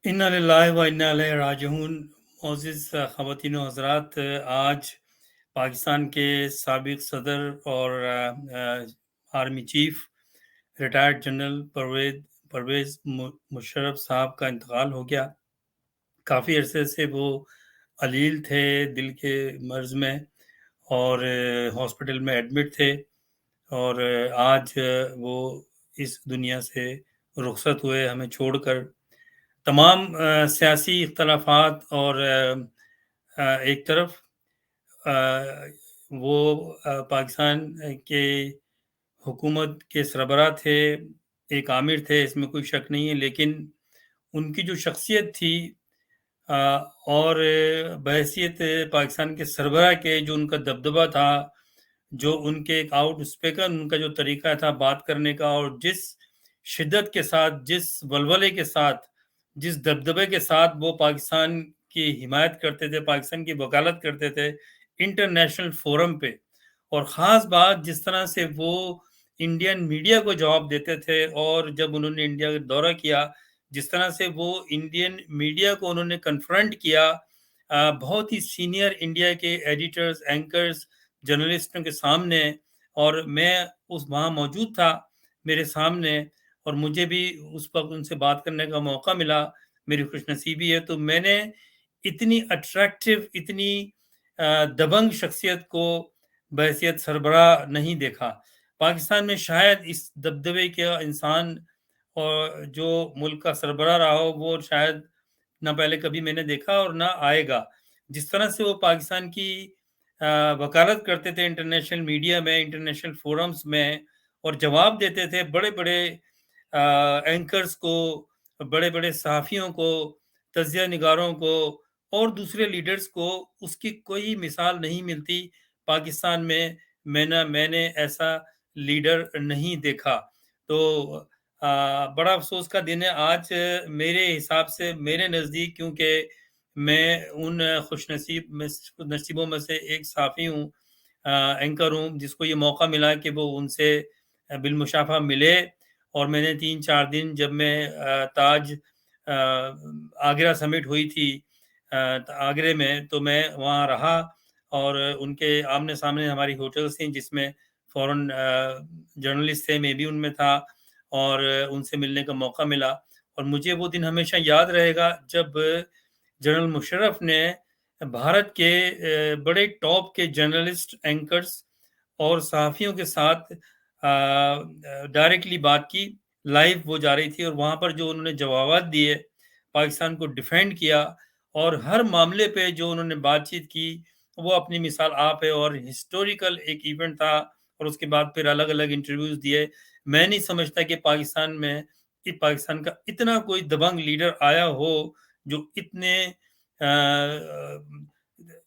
इन्ना लिल्लाहि व इन्ना इलैहि राजिऊन। मोअज़्ज़िज़ ख़वातीन व हज़रात, आज पाकिस्तान के साबिक़ सदर और army chief retired general Pervez Musharraf साहब का इंतकाल हो गया। काफ़ी अरसे से वो अलील थे, दिल के मर्ज़ में, और हॉस्पिटल में एडमिट थे, और आज वो इस दुनिया से रुखसत हुए हमें छोड़कर। तमाम सियासी इख्तलाफात और एक तरफ अ, वो पाकिस्तान के हुकूमत के सरबराह थे, एक आमिर थे, इसमें कोई शक नहीं है, लेकिन उनकी जो शख्सियत थी अ, और बहैसियत पाकिस्तान के सरबराह के जो उनका दबदबा था, जो उनके एक आउट स्पीकर उनका जो तरीका था बात करने का, और जिस शिद्दत के साथ, जिस वलवले के साथ, जिस दबदबे के साथ वो पाकिस्तान की हिमायत करते थे, पाकिस्तान की वकालत करते थे इंटरनेशनल फोरम पे, और ख़ास बात जिस तरह से वो इंडियन मीडिया को जवाब देते थे, और जब उन्होंने इंडिया का दौरा किया, जिस तरह से वो इंडियन मीडिया को उन्होंने कन्फ्रंट किया, बहुत ही सीनियर इंडिया के एडिटर्स, एंकर्स, जर्नलिस्टों के सामने, और मैं उस वहाँ मौजूद था, मेरे सामने, और मुझे भी उस वक़्त उनसे बात करने का मौका मिला। मेरी खुशनसीबी है, तो मैंने इतनी अट्रैक्टिव, इतनी दबंग शख्सियत को बहैसियत सरबराह नहीं देखा। पाकिस्तान में शायद इस दबदबे का इंसान और जो मुल्क का सरबराह रहा हो, वो शायद ना पहले कभी मैंने देखा और ना आएगा। जिस तरह से वो पाकिस्तान की वकालत करते थे इंटरनेशनल मीडिया में, इंटरनेशनल फोरम्स में, और जवाब देते थे बड़े-बड़े एंकर्स को, बड़े-बड़े सहाफ़ियों को, तज्ज़िया निगारों को और दूसरे लीडर्स को, उसकी कोई मिसाल नहीं मिलती पाकिस्तान में। मैंने ऐसा लीडर नहीं देखा। तो बड़ा अफ़सोस का दिन है आज मेरे हिसाब से, मेरे नज़दीक, क्योंकि मैं उन खुशनसीबों में से एक सहाफ़ी हूँ, एंकर हूँ, जिसको ये मौका मिला कि वो उनसे बिलमुशाफ़ा मिले। और मैंने 3-4 दिन, जब मैं आगरा समिट हुई थी आगरे में, तो मैं वहाँ रहा, और उनके आमने-सामने हमारी होटल्स थी, जिसमें फ़ॉरेन जर्नलिस्ट थे, मैं भी उनमें था, और उनसे मिलने का मौका मिला। और मुझे वो दिन हमेशा याद रहेगा, जब जनरल मुशर्रफ ने भारत के बड़े टॉप के जर्नलिस्ट, एंकर्स और सहाफ़ियों के साथ डायरेक्टली बात की। लाइव वो जा रही थी, और वहाँ पर जो उन्होंने जवाबात दिए, पाकिस्तान को डिफेंड किया, और हर मामले पे जो उन्होंने बातचीत की, वो अपनी मिसाल आप है, और हिस्टोरिकल एक इवेंट था। और उसके बाद फिर अलग-अलग इंटरव्यूज़ दिए। मैं नहीं समझता कि पाकिस्तान का इतना कोई दबंग लीडर आया हो, जो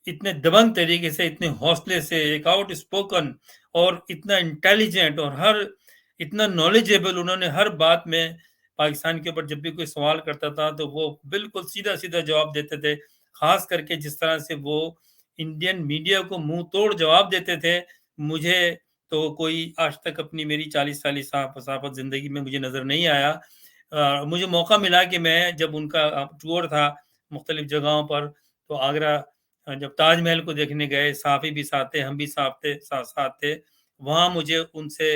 इतने दबंग तरीके से, इतने हौसले से, एक आउट स्पोकन, और इतना इंटेलिजेंट, और इतना नॉलेजेबल। उन्होंने हर बात में पाकिस्तान के ऊपर जब भी कोई सवाल करता था, तो वो बिल्कुल सीधा-सीधा जवाब देते थे। ख़ास करके जिस तरह से वो इंडियन मीडिया को मुँह तोड़ जवाब देते थे, मुझे तो कोई आज तक अपनी मेरी 40 साली सहाफ़त ज़िंदगी में मुझे नज़र नहीं आया। मुझे मौका मिला कि मैं जब उनका टूर था मुख्तलिफ़ जगहों पर, तो आगरा जब ताजमहल को देखने गए, सहाफ़ी भी साथ थे, हम भी साथ थे। वहाँ मुझे उनसे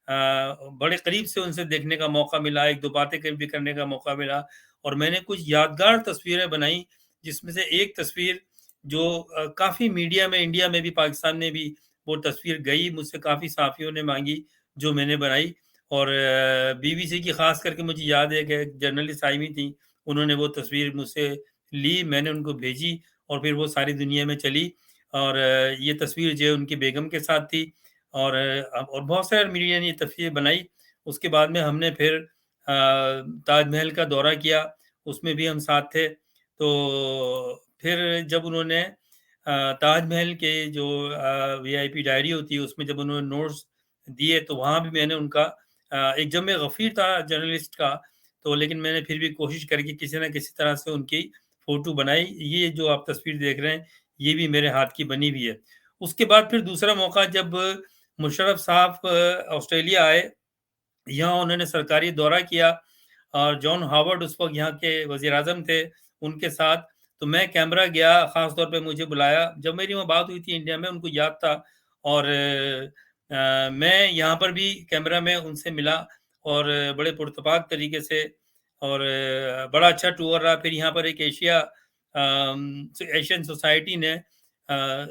बड़े करीब से उनसे देखने का मौका मिला, 1-2 बातें भी करने का मौका मिला, और मैंने कुछ यादगार तस्वीरें बनाई, जिसमें से एक तस्वीर जो काफ़ी मीडिया में, इंडिया में भी, पाकिस्तान में भी वो तस्वीर गई, मुझसे काफ़ी सहाफ़ियों ने माँगी, जो मैंने बनाई। और बीबीसी की ख़ास करके मुझे याद है कि एक जर्नलिस्ट आई हुई थी, उन्होंने वो तस्वीर मुझसे ली, मैंने उनको भेजी, और फिर वो सारी दुनिया में चली। और ये तस्वीर जो है उनकी बेगम के साथ थी, और बहुत सारे मीडिया ने ये तस्वीर बनाई। उसके बाद में हमने फिर ताजमहल का दौरा किया, उसमें भी हम साथ थे। तो फिर जब उन्होंने ताजमहल के जो वीआईपी डायरी होती है, उसमें जब उन्होंने नोट्स दिए, तो वहाँ भी मैंने उनका एक जब मैं गफ़ीर था जर्नलिस्ट का, तो लेकिन मैंने फिर भी कोशिश करी कि किसी न किसी तरह से उनकी फ़ोटो बनाई। ये जो आप तस्वीर देख रहे हैं, ये भी मेरे हाथ की बनी हुई है। उसके बाद फिर दूसरा मौका, जब मुशर्रफ साहब ऑस्ट्रेलिया आए, यहाँ उन्होंने सरकारी दौरा किया, اور جان ہاورڈ اس وقت یہاں کے وزیر اعظم تھے، ان کے ساتھ. تو میں کیمرہ گیا، خاص طور پہ مجھے بلایا. جب میری وہاں بات ہوئی تھی انڈیا میں، ان کو یاد تھا. اور میں یہاں پر بھی کیمرہ میں ان سے ملا، اور بڑے پرتپاک طریقے سے، اور بڑا اچھا ٹور رہا. پھر یہاں پر ایک ایشین سوسائٹی نے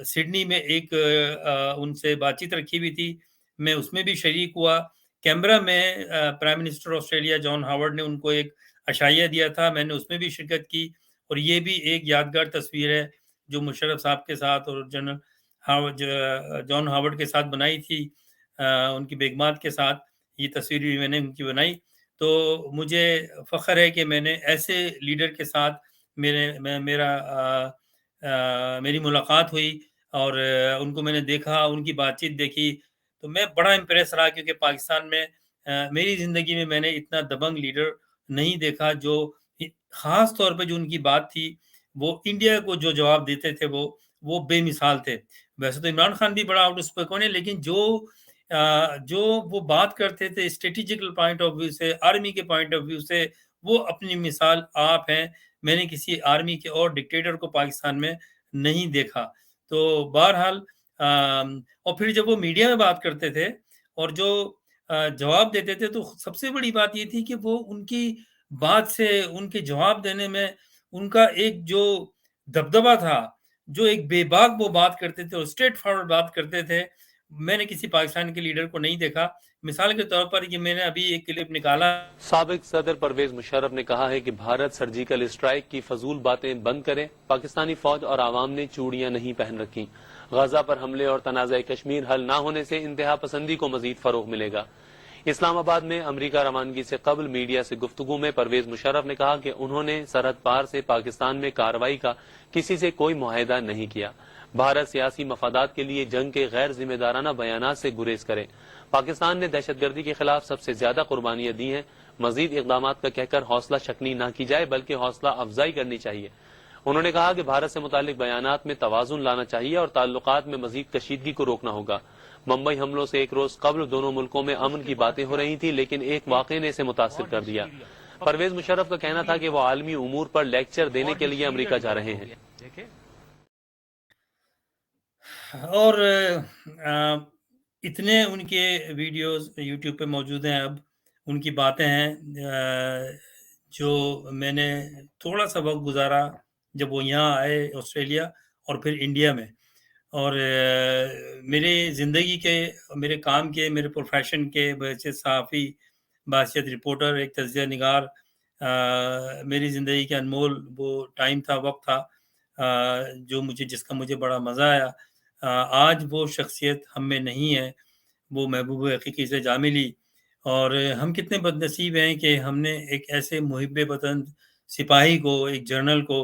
سڈنی میں ایک ان سے بات چیت رکھی ہوئی تھی، میں اس میں بھی شریک ہوا. کیمبرا میں prime minister Australia John Howard نے ان کو ایک عشائیہ دیا تھا، میں نے اس میں بھی شرکت کی. اور یہ بھی ایک یادگار تصویر ہے جو مشرف صاحب کے ساتھ اور جنرل جان ہاورڈ کے ساتھ بنائی تھی، ان کی بیگمات کے ساتھ. یہ تصویر بھی میں نے ان کی بنائی. تو مجھے فخر ہے کہ میں نے ایسے لیڈر کے ساتھ میری ملاقات ہوئی، اور ان کو میں نے دیکھا، ان کی بات چیت دیکھی. تو میں بڑا امپریس رہا، کیونکہ پاکستان میں میری زندگی میں نے اتنا دبنگ لیڈر نہیں دیکھا، جو خاص طور پہ جو ان کی بات تھی، وہ انڈیا کو جو جواب دیتے تھے وہ بے مثال تھے. ویسے تو عمران خان بھی بڑا آؤٹ اسپوکن ہے، لیکن جو وہ بات کرتے تھے اسٹریٹجیکل پوائنٹ آف ویو سے، آرمی کے پوائنٹ آف ویو سے، وہ اپنی مثال آپ ہیں. میں نے کسی آرمی کے اور ڈکٹیٹر کو پاکستان میں نہیں دیکھا. تو بہرحال اور پھر جب وہ میڈیا میں بات کرتے تھے اور جو جواب دیتے تھے، تو سب سے بڑی بات یہ تھی کہ وہ ان کی بات سے، ان کے جواب دینے میں ان کا ایک جو دبدبا تھا، جو ایک بے باک وہ بات کرتے تھے اور اسٹریٹ فارورڈ بات کرتے تھے، میں نے کسی پاکستان کے لیڈر کو نہیں دیکھا. مثال کے طور پر یہ میں نے ابھی ایک کلپ نکالا. سابق صدر پرویز مشرف نے کہا ہے کہ بھارت سرجیکل اسٹرائیک کی فضول باتیں بند کرے. پاکستانی فوج اور عوام نے چوڑیاں نہیں پہن رکھی. غزہ پر حملے اور تنازع کشمیر حل نہ ہونے سے انتہا پسندی کو مزید فروغ ملے گا. اسلام آباد میں امریکہ روانگی سے قبل میڈیا سے گفتگو میں پرویز مشرف نے کہا کہ انہوں نے سرحد پار سے پاکستان میں کارروائی کا کسی سے کوئی معاہدہ نہیں کیا. بھارت سیاسی مفادات کے لیے جنگ کے غیر ذمہ دارانہ بیانات سے گریز کرے. پاکستان نے دہشت گردی کے خلاف سب سے زیادہ قربانیاں دی ہیں. مزید اقدامات کا کہہ کر حوصلہ شکنی نہ کی جائے، بلکہ حوصلہ افزائی کرنی چاہیے. انہوں نے کہا کہ بھارت سے متعلق بیانات میں توازن لانا چاہیے اور تعلقات میں مزید کشیدگی کو روکنا ہوگا. ممبئی حملوں سے ایک روز قبل دونوں ملکوں میں امن کی باتیں ہو رہی تھیں، لیکن ایک واقعے نے اسے متاثر کر دیا. پرویز مشرف کا کہنا تھا کہ وہ عالمی امور پر لیکچر دینے کے لیے امریکہ جا رہے ہیں. اور اتنے ان کے ویڈیوز یوٹیوب پہ موجود ہیں، اب ان کی باتیں ہیں جو میں نے تھوڑا سا وقت گزارا جب وہ یہاں آئے آسٹریلیا اور پھر انڈیا میں. اور میرے زندگی کے، میرے کام کے، میرے پروفیشن کے بحیثیت صحافی، بحیثیت رپورٹر، ایک تجزیہ نگار، میری زندگی کے انمول وہ ٹائم تھا، وقت تھا جس کا مجھے بڑا مزہ آیا. آج وہ شخصیت ہم میں نہیں ہے، وہ محبوب حقیقی سے جا ملی. اور ہم کتنے بد نصیب ہیں کہ ہم نے ایک ایسے محب وطن سپاہی کو، ایک جنرل کو،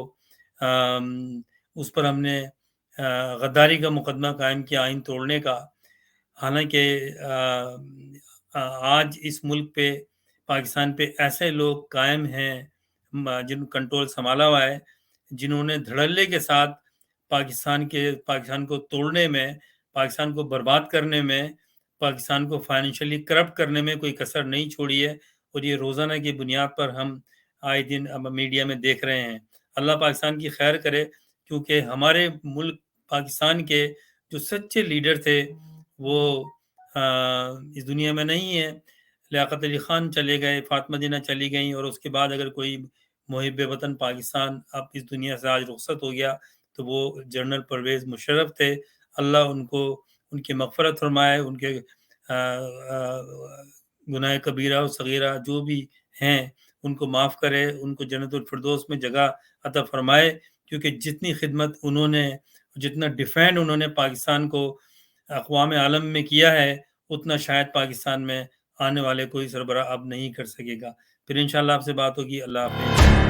اس پر ہم نے غداری کا مقدمہ قائم کیا، آئین توڑنے کا. حالانکہ آج اس ملک پہ، پاکستان پہ ایسے لوگ قائم ہیں جن کنٹرول سنبھالا ہوا ہے، جنہوں نے دھڑلے کے ساتھ پاکستان کو توڑنے میں، پاکستان کو برباد کرنے میں، پاکستان کو فائنینشلی کرپٹ کرنے میں کوئی کسر نہیں چھوڑی ہے. اور یہ روزانہ کی بنیاد پر ہم آئے دن میڈیا میں دیکھ رہے ہیں. اللہ پاکستان کی خیر کرے، کیونکہ ہمارے ملک پاکستان کے جو سچے لیڈر تھے وہ اس دنیا میں نہیں ہیں. لیاقت علی خان چلے گئے، فاطمہ جناح چلی گئیں، اور اس کے بعد اگر کوئی محب وطن پاکستان اب اس دنیا سے آج رخصت ہو گیا تو وہ جنرل پرویز مشرف تھے. اللہ ان کی مغفرت فرمائے، ان کے گناہ کبیرہ و صغیرہ جو بھی ہیں ان کو معاف کرے، ان کو جنت الفردوس میں جگہ عطا فرمائے. کیونکہ جتنی خدمت انہوں نے، جتنا ڈیفینڈ انہوں نے پاکستان کو اقوام عالم میں کیا ہے، اتنا شاید پاکستان میں آنے والے کوئی سربراہ اب نہیں کر سکے گا. پھر انشاءاللہ آپ سے بات ہوگی. اللہ حافظ.